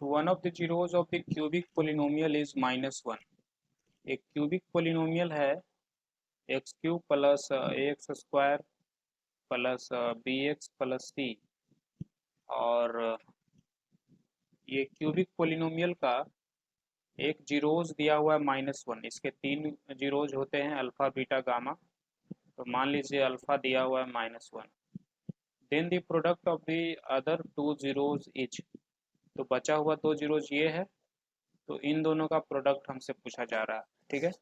If one of the zeros of the cubic polynomial is -1, एक cubic polynomial है x cube plus a x square plus b x plus c, और ये cubic polynomial का एक zeros दिया हुआ है -1। इसके 3 जीरोज होते हैं अल्फा बीटा गामा। तो मान लीजिए अल्फा दिया हुआ है -1, then the product of the other 2 zeros is, तो बचा हुआ 2 जीरोज ये है, तो इन दोनों का प्रोडक्ट हमसे पूछा जा रहा है। ठीक है,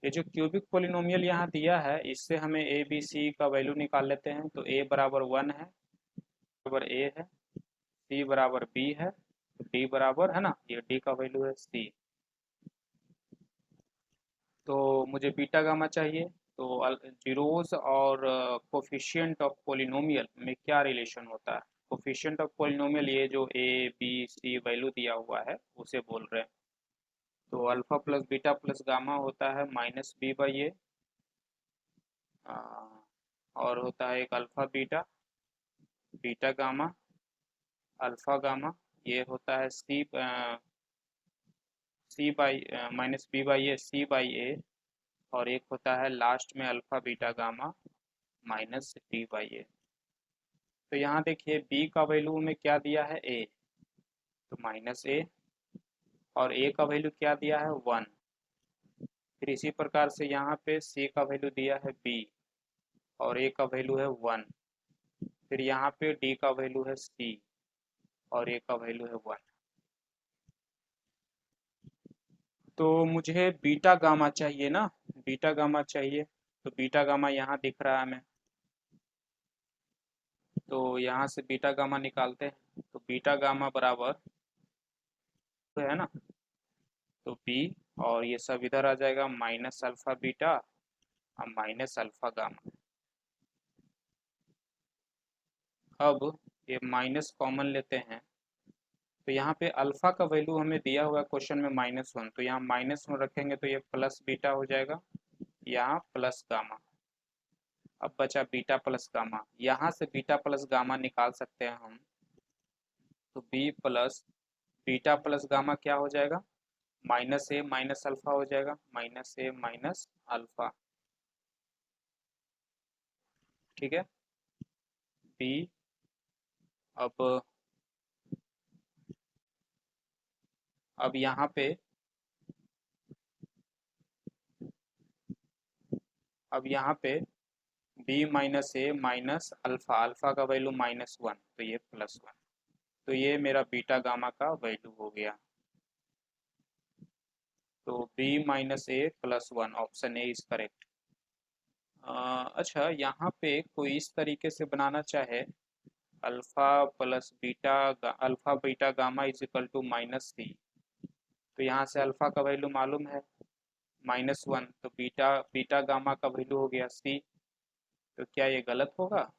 ये जो क्यूबिक पोलिनोमियल यहाँ दिया है इससे हमें ए बी सी का वैल्यू निकाल लेते हैं। तो ए बराबर 1 है, बराबर ए है, सी बराबर बी है, तो डी बराबर है ना, ये डी का वैल्यू है सी। तो मुझे बीटा गामा चाहिए। तो जीरोस और कोफिशिएंट ऑफ पोलिनोमियल में क्या रिलेशन होता है? कोफिशिएंट ऑफ पोलिनोमियल ये जो ए बी सी वैल्यू दिया हुआ है उसे बोल रहे हैं। तो alpha plus beta plus gamma होता है -b/a, और होता है एक alpha beta, beta gamma, alpha gamma, ये होता है -b/a और एक होता है लास्ट में अल्फा बीटा गामा -d/a। तो यहाँ देखिए b का वैल्यू में क्या दिया है a, तो -a, और a का वैल्यू क्या दिया है 1। फिर इसी प्रकार से यहाँ पे c का वैल्यू दिया है b और a का वैल्यू है 1। फिर यहाँ पे d का वैल्यू है c और a का वैल्यू है 1। तो मुझे बीटा गामा चाहिए ना, बीटा गामा चाहिए। तो बीटा गामा यहाँ दिख रहा है हमें, तो यहाँ से बीटा गामा निकालते हैं। तो बीटा गामा बराबर है ना, तो बी, और ये सब इधर आ जाएगा माइनस अल्फा बीटा और माइनस अल्फा गामा। अब ये माइनस कॉमन लेते हैं, तो यहाँ पे अल्फा का वैल्यू हमें दिया हुआ है क्वेश्चन में -1, तो यहाँ -1 रखेंगे तो ये प्लस बीटा हो जाएगा, यहाँ प्लस गामा। अब बचा बीटा प्लस गामा, यहाँ से बीटा प्लस गामा निकाल सकते हैं हम। तो b plus beta plus gamma क्या हो जाएगा, -a माइनस अल्फा हो जाएगा, -a माइनस अल्फा। ठीक है, बी, अब यहाँ पे बी माइनस ए माइनस अल्फा, अल्फा का वैल्यू -1, तो ये +1। तो ये मेरा बीटा गामा का वैल्यू हो गया। तो b minus a +1, option A is correct. अच्छा, यहाँ पे कोई इस तरीके से बनाना चाहे alpha plus beta, alpha beta gamma is equal to -c, तो यहाँ से अल्फा का वैल्यू मालूम है -1, तो बीटा बीटा गामा का वैल्यू हो गया c। तो क्या ये गलत होगा?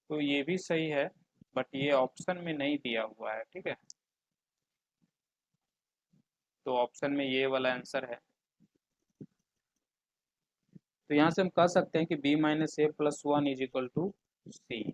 तो ये भी सही है, बट ये ऑप्शन में नहीं दिया हुआ है। ठीक है, तो ऑप्शन में ये वाला आंसर है। तो यहाँ से हम कह सकते हैं कि b minus a +1 is equal to C.